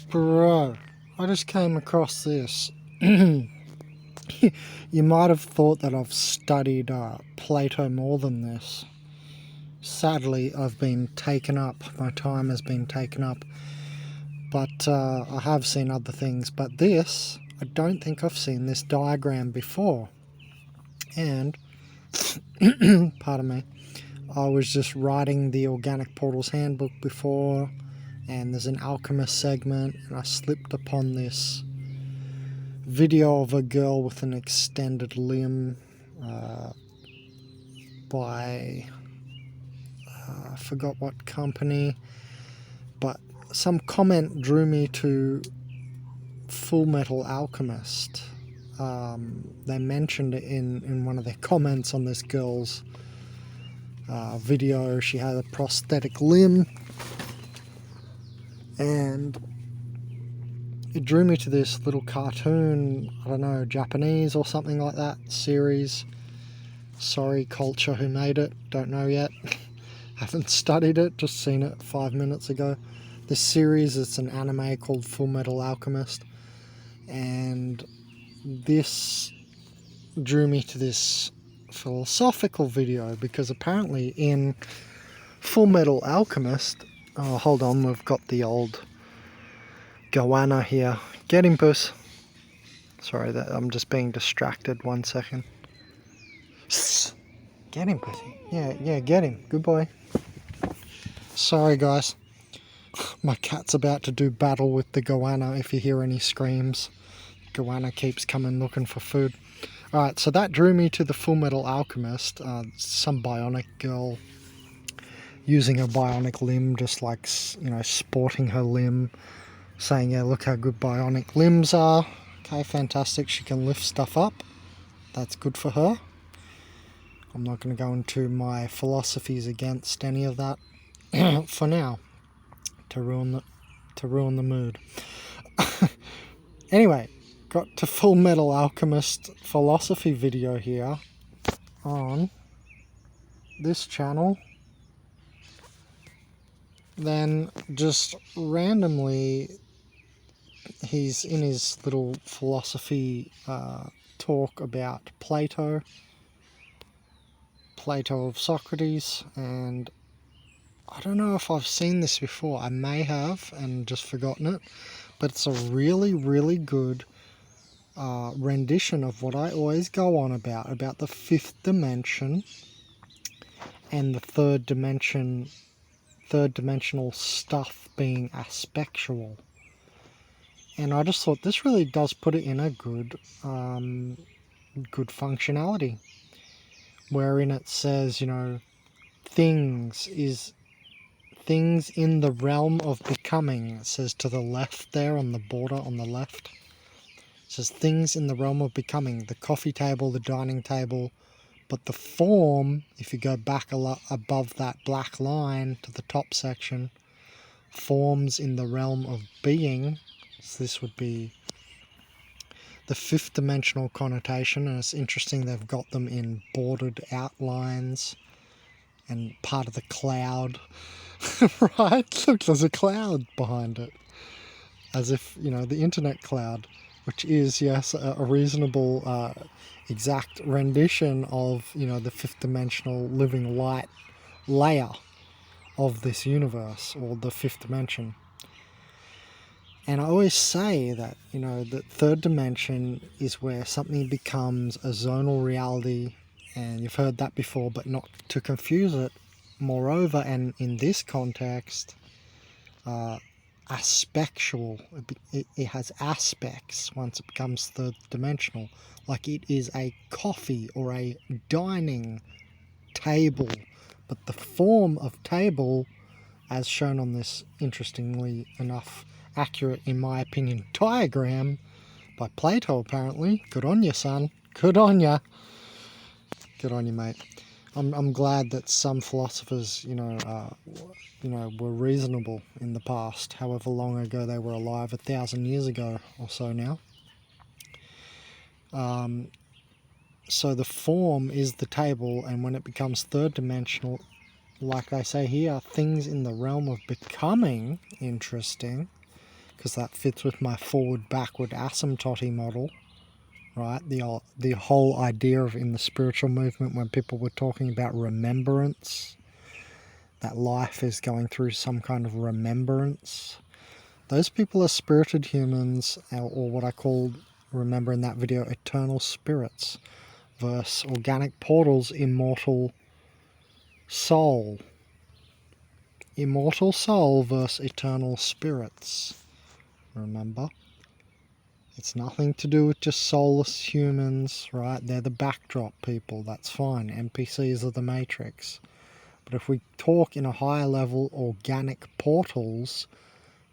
Bro, I just came across this. You might have thought that I've studied Plato more than this. Sadly, I've been taken up. My time has been taken up. But I have seen other things. But this, I don't think I've seen this diagram before. And, pardon me, I was just writing the Organic Portals Handbook before, and there's an alchemist segment, and I slipped upon this video of a girl with an extended limb by I forgot what company, but some comment drew me to Full Metal Alchemist. They mentioned it in one of their comments on this girl's video. She had a prosthetic limb, and it drew me to this little cartoon, I don't know, Japanese or something like that, series. Sorry, culture, who made it, don't know yet. Haven't studied it, just seen it 5 minutes ago. This series, it's an anime called Full Metal Alchemist, and this drew me to this philosophical video, because apparently in Full Metal Alchemist, oh hold on, we've got the old goanna here. Get him, puss. Sorry, that I'm just being distracted. 1 second. Get him, pussy. Yeah, get him. Good boy. Sorry, guys. My cat's about to do battle with the goanna. If you hear any screams, goanna keeps coming looking for food. Alright, so that drew me to the Full Metal Alchemist. Some bionic girl using a bionic limb, just like, you know, sporting her limb, saying, yeah, look how good bionic limbs are. Okay, fantastic. She can lift stuff up. That's good for her. I'm not going to go into my philosophies against any of that for now, to ruin the mood. Anyway, got to Full Metal Alchemist philosophy video here on this channel. Then just randomly, he's in his little philosophy talk about Plato of Socrates, and I don't know if I've seen this before. I may have and just forgotten it, but it's a really, really good rendition of what I always go on about the fifth dimension and the third dimensional stuff being aspectual. And I just thought this really does put it in a good functionality, wherein it says, you know, things in the realm of becoming. It says to the left there, on the border on the left, it says things in the realm of becoming, the coffee table, the dining table, but the form, if you go back a lot above that black line to the top section, forms in the realm of being. So this would be the fifth dimensional connotation, and it's interesting they've got them in bordered outlines and part of the cloud. Right? Look, there's a cloud behind it. As if, you know, the internet cloud, which is, yes, a reasonable, exact rendition of, you know, the fifth dimensional living light layer of this universe, or the fifth dimension. And I always say that, you know, the third dimension is where something becomes a zonal reality, and you've heard that before, but not to confuse it. Moreover, and in this context, aspectual. It has aspects once it becomes third dimensional, like it is a coffee or a dining table, but the form of table, as shown on this, interestingly enough, accurate in my opinion, diagram by Plato, apparently. Good on you, son. Good on you. Good on you, mate. I'm glad that some philosophers, were reasonable in the past, however long ago they were alive, 1,000 years ago or so now. So the form is the table, and when it becomes third dimensional, like they say here, things in the realm of becoming, interesting, because that fits with my forward-backward asymptoty model, right? The whole idea of in the spiritual movement when people were talking about remembrance, that life is going through some kind of remembrance. Those people are spirited humans, or what I called, remember in that video, eternal spirits, versus organic portals, immortal soul. Immortal soul versus eternal spirits. Remember? It's nothing to do with just soulless humans, right? They're the backdrop people, that's fine. NPCs are the matrix. But if we talk in a higher level, organic portals,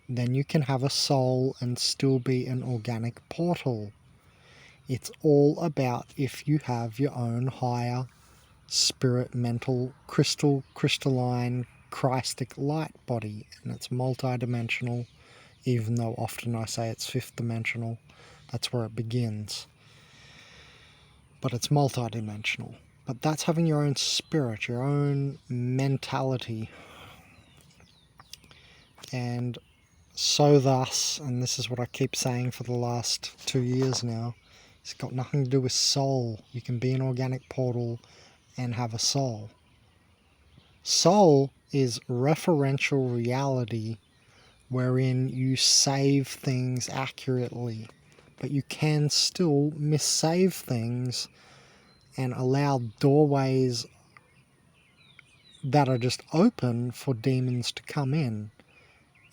then you can have a soul and still be an organic portal. It's all about if you have your own higher spirit, mental, crystalline, Christic light body, and it's multidimensional, even though often I say it's fifth dimensional. That's where it begins. But it's multidimensional. But that's having your own spirit, your own mentality. And so thus, and this is what I keep saying for the last 2 years now, it's got nothing to do with soul. You can be an organic portal and have a soul. Soul is referential reality wherein you save things accurately, but you can still missave things and allow doorways that are just open for demons to come in.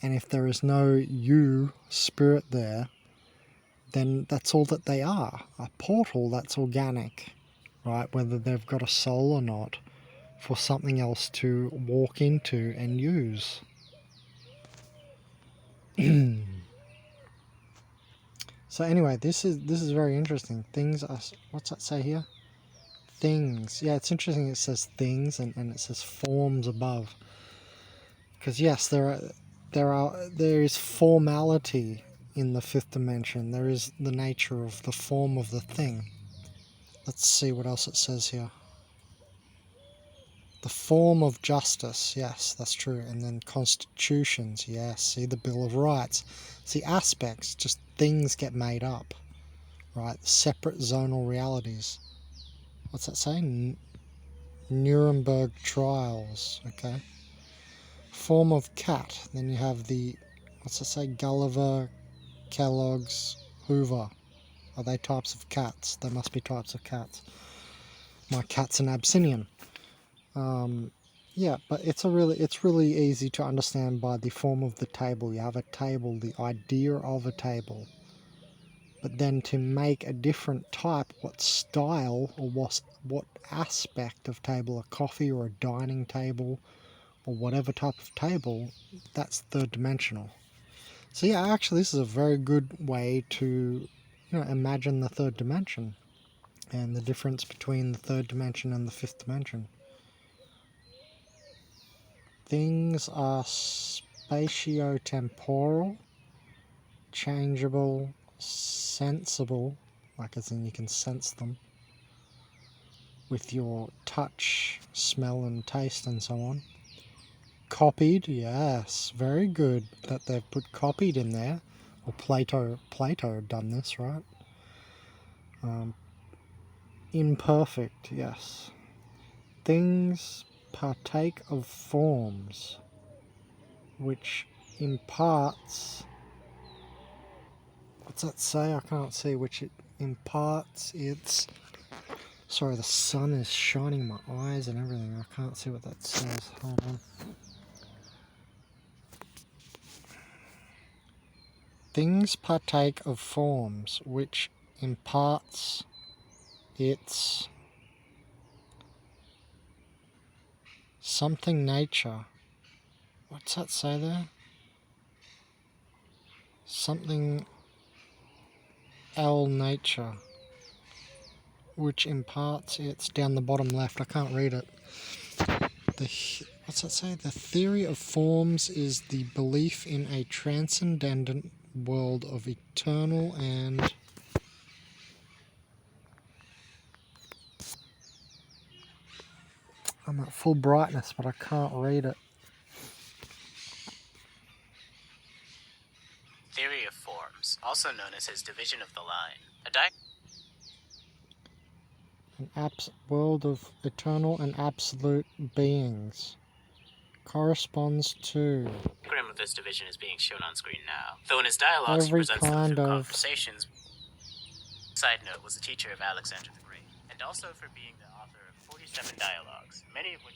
And if there is no you spirit there, then that's all that they are. A portal that's organic, right? Whether they've got a soul or not, for something else to walk into and use. So anyway, this is very interesting. Things are, what's that say here? Things. Yeah, it's interesting it says things and it says forms above. Because yes, there is formality in the fifth dimension. There is the nature of the form of the thing. Let's see what else it says here. The form of justice, yes, that's true. And then constitutions, yes. See the Bill of Rights. See aspects, just things get made up, right? Separate zonal realities. What's that saying? Nuremberg trials, okay. Form of cat. Then you have the, what's that say? Gulliver, Kellogg's, Hoover. Are they types of cats? They must be types of cats. My cat's an Abyssinian. Yeah, but it's really easy to understand by the form of the table. You have a table, the idea of a table. But then to make a different type, what style or what aspect of table, a coffee or a dining table or whatever type of table, that's third dimensional. So yeah, actually this is a very good way to imagine the third dimension and the difference between the third dimension and the fifth dimension. Things are spatio-temporal, changeable, sensible, like as in you can sense them with your touch, smell and taste and so on. Copied, yes, very good that they've put copied in there. Or Plato had done this, right? Imperfect, yes. Things partake of forms, which imparts, what's that say? I can't see, which it imparts its, sorry, the sun is shining my eyes and everything, I can't see what that says, hold on. Things partake of forms, which imparts its something nature. What's that say there? Something L nature, which imparts its, down the bottom left, I can't read it. What's that say? The theory of forms is the belief in a transcendent world of eternal and I'm at full brightness, but I can't read it. theory of forms, also known as his division of the line. An world of eternal and absolute beings corresponds to diagram of this division is being shown on screen now. Though in his dialogues he every presents them kind through of... conversations. Side note, was a teacher of Alexander the Great, and also for being the author of 47 dialogues, many of which...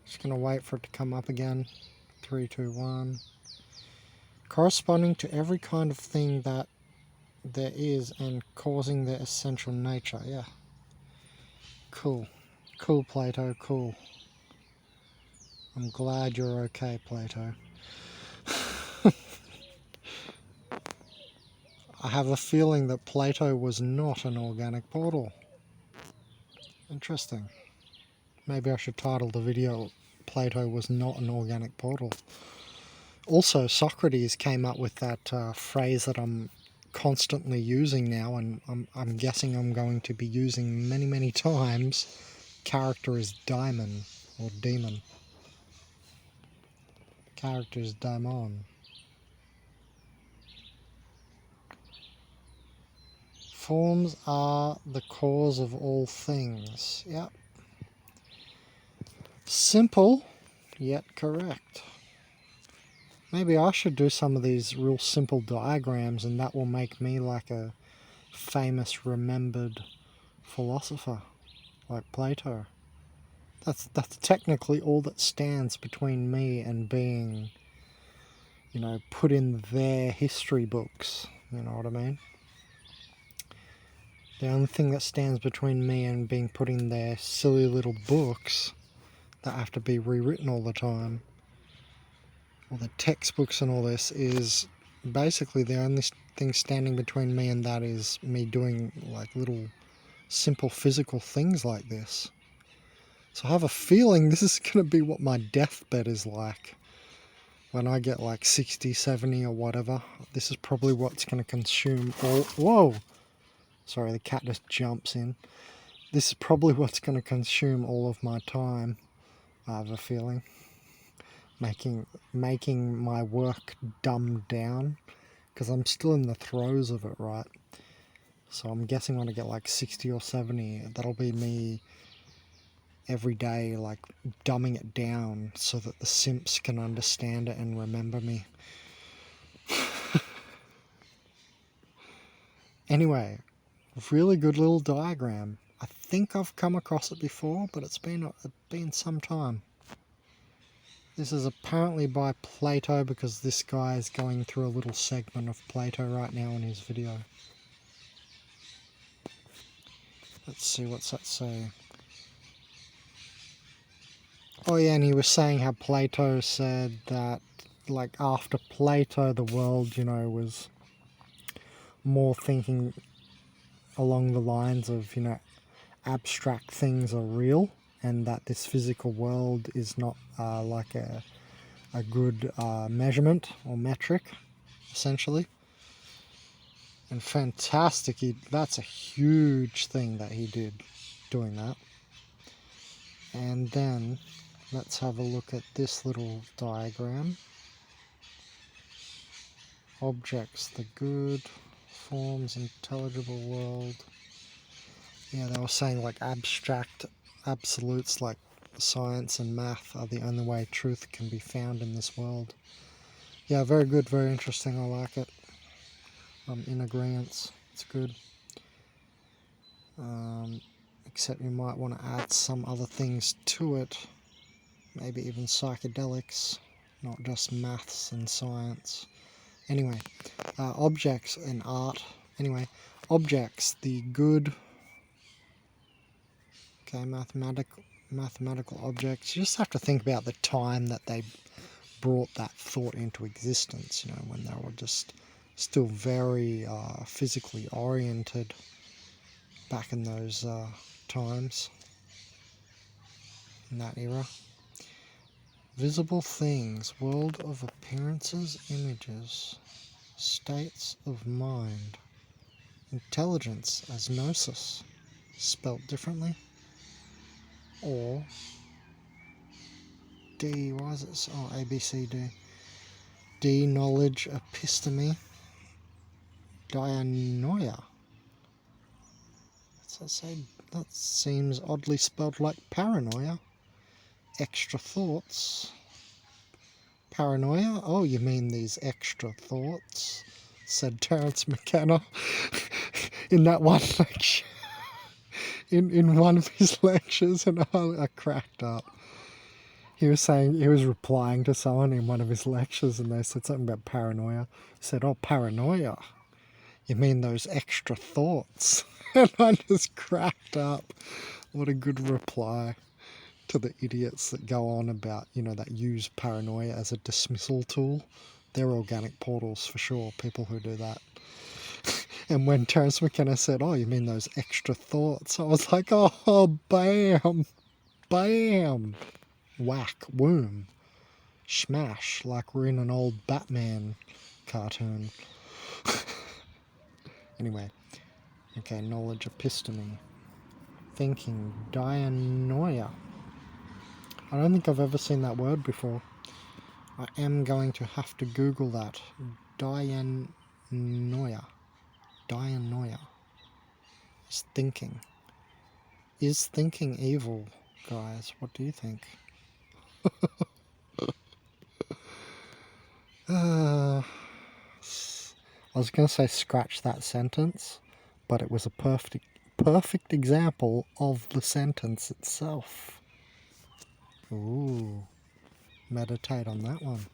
Just gonna wait for it to come up again. 3, 2, 1. Corresponding to every kind of thing that there is and causing their essential nature. Yeah. Cool. Cool, Plato, cool. I'm glad you're okay, Plato. I have a feeling that Plato was not an organic portal. Interesting. Maybe I should title the video, Plato was not an organic portal. Also, Socrates came up with that phrase that I'm constantly using now, and I'm guessing I'm going to be using many, many times. Character is daimon, or demon. Character is daimon. Forms are the cause of all things. Yep. Simple, yet correct. Maybe I should do some of these real simple diagrams, and that will make me like a famous, remembered philosopher, like Plato. That's technically all that stands between me and being, you know, put in their history books. You know what I mean? The only thing that stands between me and being put in their silly little books that have to be rewritten all the time, all the textbooks and all this, is basically the only thing standing between me and that is me doing like little simple physical things like this. So I have a feeling this is going to be what my deathbed is like. When I get like 60, 70 or whatever, this is probably what's going to consume all... Whoa! Sorry, the cat just jumps in. This is probably what's going to consume all of my time, I have a feeling. Making my work dumbed down, because I'm still in the throes of it, right? So I'm guessing when I get like 60 or 70, that'll be me every day, like dumbing it down so that the simps can understand it and remember me. Anyway, really good little diagram. I think I've come across it before, but it's been some time. This is apparently by Plato, because this guy is going through a little segment of Plato right now in his video. Let's see, what's that say? Oh yeah, and he was saying how Plato said that, like, after Plato, the world, you know, was more thinking along the lines of, you know, abstract things are real, and that this physical world is not like a good measurement or metric, essentially. And fantastic, that's a huge thing that he did, doing that. And then let's have a look at this little diagram. Objects, the good, forms, intelligible world. Yeah, they were saying like abstract absolutes like science and math are the only way truth can be found in this world. Yeah, very good, very interesting, I like it. I'm in agreement, it's good. Except you might want to add some other things to it, maybe even psychedelics, not just maths and science. Anyway, objects and art. Anyway, objects, the good, okay, mathematical objects. You just have to think about the time that they brought that thought into existence, you know, when they were just still very physically oriented back in those times, in that era. Visible things, world of appearances, images, states of mind, intelligence as gnosis. spelt differently. Or D, why is it? Oh, A, B, C, D. D, knowledge, episteme, dianoia. What's that say? That seems oddly spelled like paranoia. Extra thoughts. Paranoia? Oh, you mean these extra thoughts? Said Terence McKenna in that one lecture. In one of his lectures, and I cracked up. He was replying to someone in one of his lectures, and they said something about paranoia. He said, "Oh, paranoia. You mean those extra thoughts?" And I just cracked up. What a good reply to the idiots that go on about, that use paranoia as a dismissal tool. They're organic portals for sure, people who do that. And when Terence McKenna said, "Oh, you mean those extra thoughts?" I was like, oh, bam, bam, whack, boom, smash, like we're in an old Batman cartoon. Anyway, okay, knowledge, episteme, thinking, dianoia. I don't think I've ever seen that word before. I am going to have to Google that. Dianoia. Dianoia. Is thinking. Is thinking evil, guys? What do you think? I was going to say scratch that sentence, but it was a perfect example of the sentence itself. Ooh, meditate on that one.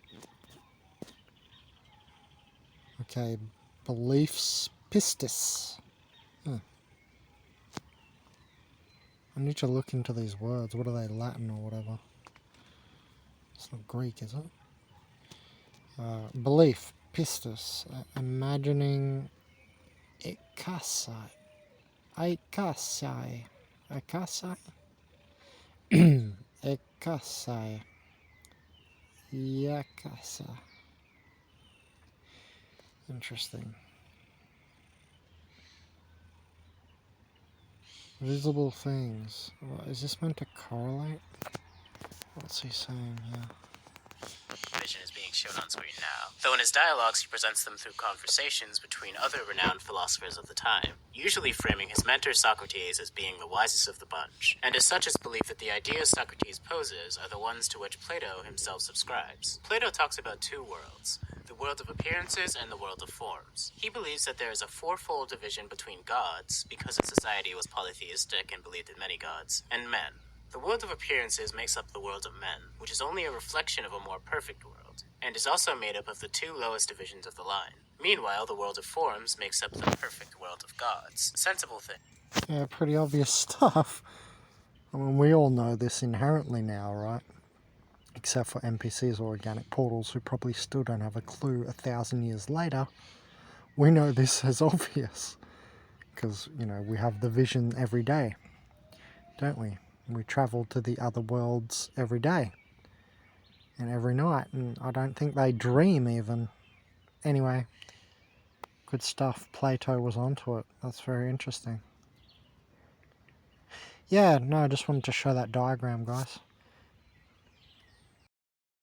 Okay, beliefs, pistis. I need to look into these words. What are they, Latin or whatever? It's not Greek, is it? Belief, pistis, imagining, ikasai, ikasai, ikasai, ikasai, yakasa. Interesting. Visible things. What, is this meant to correlate? What's he saying here? Vision is being shown on screen now. Though in his dialogues he presents them through conversations between other renowned philosophers of the time, usually framing his mentor Socrates as being the wisest of the bunch, and as such his belief that the ideas Socrates poses are the ones to which Plato himself subscribes. Plato talks about two worlds, the world of appearances and the world of forms. He believes that there is a fourfold division between gods, because his society was polytheistic and believed in many gods, and men. The world of appearances makes up the world of men, which is only a reflection of a more perfect world, and is also made up of the two lowest divisions of the line. Meanwhile, the world of forms makes up the perfect world of gods. Sensible thing. Yeah, pretty obvious stuff. I mean, we all know this inherently now, right? Except for NPCs or organic portals who probably still don't have a clue 1,000 years later. We know this as obvious. Because, we have the vision every day, don't we? We travel to the other worlds every day. And every night. And I don't think they dream even. Anyway, good stuff. Plato was onto it. That's very interesting. Yeah, no, I just wanted to show that diagram, guys.